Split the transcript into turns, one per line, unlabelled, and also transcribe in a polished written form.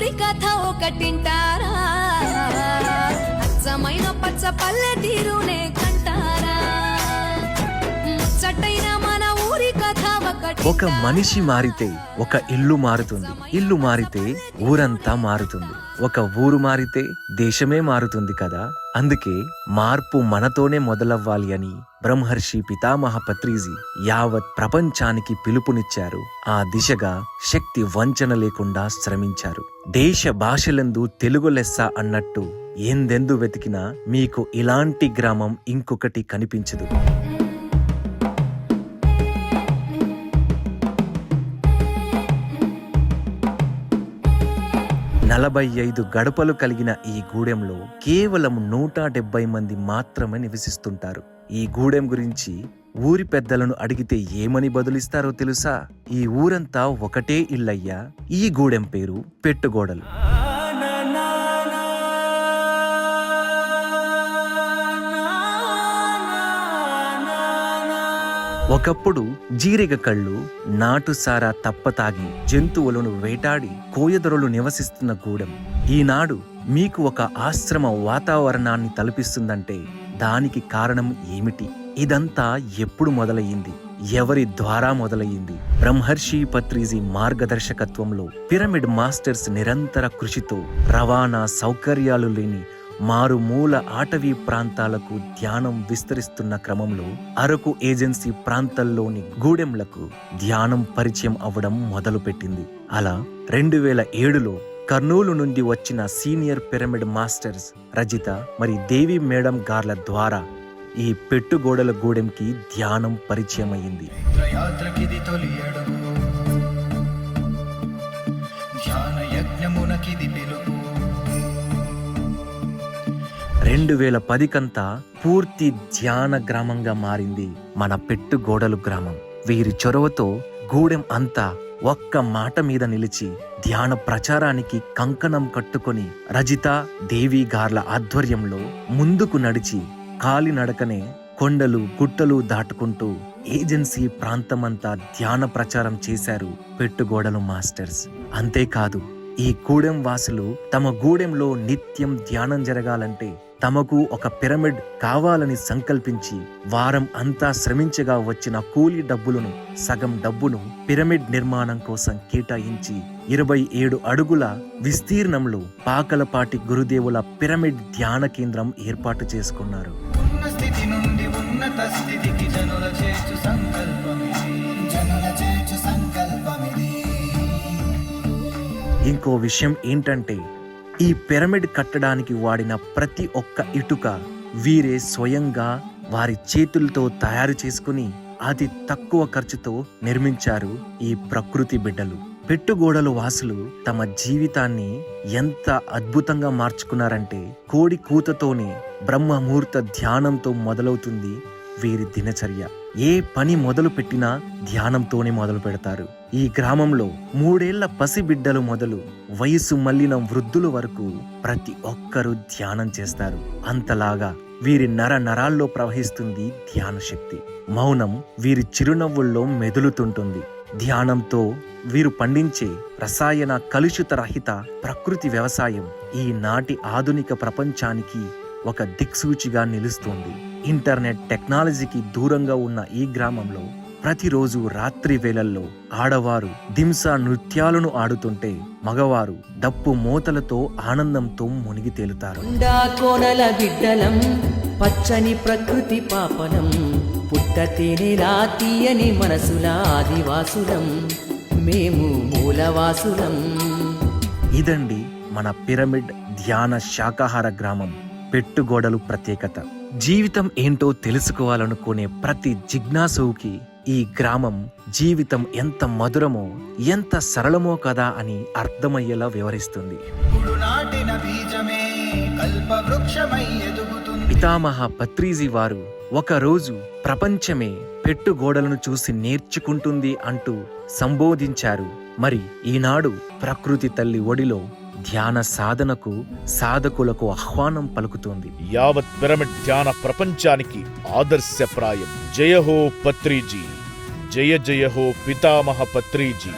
ఊరి కథ ఒకటింటారా, అచ్చమైన పచ్చ పల్లె తీరునే కంటారా, ముచ్చటైన మన ఊరి కథ
ఒక మనిషి మారితే ఒక ఇల్లు మారుతుంది, ఇల్లు మారితే ఊరంతా మారుతుంది, ఒక ఊరు మారితే దేశమే మారుతుంది కదా. అందుకే మార్పు మనతోనే మొదలవ్వాలి అని బ్రహ్మర్షి పితామహ పత్రిజీ యావత్ ప్రపంచానికి పిలుపునిచ్చారు. ఆ దిశగా శక్తి వంచన లేకుండా శ్రమించారు. దేశ భాషలందు తెలుగు లెస్స అన్నట్టు ఎందెందు వెతికినా మీకు ఇలాంటి గ్రామం ఇంకొకటి కనిపించదు. 45 గడపలు కలిగిన ఈ గూడెంలో కేవలం 170 మంది మాత్రమే నివసిస్తుంటారు. ఈ గూడెం గురించి ఊరి పెద్దలను అడిగితే ఏమని బదులిస్తారో తెలుసా? ఈ ఊరంతా ఒకటే ఇల్లయ్యా. ఈ గూడెం పేరు పెట్టుగోడలు. ఒకప్పుడు జీరిగ కళ్ళు, నాటుసారా తప్పతాగి జంతువులను వేటాడి కోయదొరలు నివసిస్తున్న గూడెం ఈనాడు మీకు ఒక ఆశ్రమ వాతావరణాన్ని తలపిస్తుందంటే దానికి కారణం ఏమిటి? ఇదంతా ఎప్పుడు మొదలయ్యింది? ఎవరి ద్వారా మొదలయ్యింది? బ్రహ్మర్షి పత్రిజీ మార్గదర్శకత్వంలో పిరమిడ్ మాస్టర్స్ నిరంతర కృషితో రవాణా సౌకర్యాలు లేని మారుమూల అటవీ ప్రాంతాలకు ధ్యానం విస్తరిస్తున్న క్రమంలో అరకు ఏజెన్సీ ప్రాంతాల్లోని గూడెంలకు ధ్యానం పరిచయం అవ్వడం మొదలుపెట్టింది. అలా 2007లో కర్నూలు నుండి వచ్చిన సీనియర్ పిరమిడ్ మాస్టర్స్ రజిత మరి దేవి మేడం గార్ల ద్వారా ఈ పెట్టుగోడల గూడెంకి ధ్యానం పరిచయం అయింది. 2010 కంతా పూర్తి ధ్యాన గ్రామంగా మారింది మన పెట్టుగోడలు గ్రామం. వీరి చొరవతో గూడెం అంతా ఒక్క మాట మీద నిలిచి ధ్యాన ప్రచారానికి కంకణం కట్టుకొని రజిత దేవి గార్ల ఆధ్వర్యంలో ముందుకు నడిచి కాలినడకనే కొండలు గుట్టలు దాటుకుంటూ ఏజెన్సీ ప్రాంతమంతా ధ్యాన ప్రచారం చేశారు పెట్టుగోడలు మాస్టర్స్. అంతేకాదు ఈ గూడెం వాసులు తమ గూడెంలో నిత్యం ధ్యానం జరగాలంటే తమకు ఒక పిరమిడ్ కావాలని సంకల్పించి వారం అంతా శ్రమించగా వచ్చిన కూలీ డబ్బులను సగం డబ్బును పిరమిడ్ నిర్మాణం కోసం కేటాయించి 27 అడుగుల విస్తీర్ణంలో పాకలపాటి గురుదేవుల పిరమిడ్ ధ్యాన కేంద్రం ఏర్పాటు చేసుకున్నారు. ఇంకో విషయం ఏంటంటే ఈ పిరమిడ్ కట్టడానికి వాడిన ప్రతి ఒక్క ఇటుక వీరే స్వయంగా వారి చేతులతో తయారు చేసుకుని అతి తక్కువ ఖర్చుతో నిర్మించారు ఈ ప్రకృతి బిడ్డలు. పెట్టుగోడలు వాసులు తమ జీవితాన్ని ఎంత అద్భుతంగా మార్చుకున్నారంటే కోడి కూతతోనే బ్రహ్మముహూర్త ధ్యానంతో మొదలవుతుంది వీరి దినచర్య. ఏ పని మొదలు పెట్టినా ధ్యానంతోనే మొదలు పెడతారు. ఈ గ్రామంలో 3 ఏళ్ల పసిబిడ్డలు మొదలు వయసు మళ్లిన వృద్ధుల వరకు ప్రతి ఒక్కరూ ధ్యానం చేస్తారు. అంతలాగా వీరి నరాల్లో ప్రవహిస్తుంది ధ్యాన శక్తి. మౌనం వీరి చిరునవ్వుల్లో మెదులుతుంటుంది. ధ్యానంతో వీరు పండించే రసాయన కలుషిత రహిత ప్రకృతి వ్యవసాయం ఈనాటి ఆధునిక ప్రపంచానికి ఒక దిక్సూచిగా నిలుస్తుంది. ఇంటర్నెట్ టెక్నాలజీకి దూరంగా ఉన్న ఈ గ్రామంలో ప్రతిరోజు రాత్రి వేళల్లో ఆడవారు దింసా నృత్యాలను ఆడుతుంటే మగవారు డప్పు మోతలతో ఆనందంతో మునిగి తేలుతారు.
కోనల బిడ్డలం పచ్చని ప్రకృతి పాపనం పుట్టతేనేలా తీయని మనసుల ఆదివాసులం మేము మూలవాసులం.
ఇదండి మన పిరమిడ్ ధ్యాన శాకాహార గ్రామం పెట్టుగోడలు ప్రత్యేకత. జీవితం ఏంటో తెలుసుకోవాలనుకునే ప్రతి జిజ్ఞాసుకి ఈ గ్రామం జీవితం ఎంత మధురమో ఎంత సరళమో కదా అని అర్థమయ్యేలా వివరిస్తుంది. పితామహ పత్రిజీ వారు ఒకరోజు ప్రపంచమే పెట్టుగోడలను చూసి నేర్చుకుంటుంది అంటూ సంబోధించారు. మరి ఈనాడు ప్రకృతి తల్లి ఒడిలో ధ్యాన సాధనకు సాధకులకు ఆహ్వానం పలుకుతోంది.
యావత్ పిరమిడ్ ధ్యాన ప్రపంచానికి ఆదర్శప్రాయం. జయ హో పత్రిజీ, జయ జయ హో పితామహ పత్రిజీ.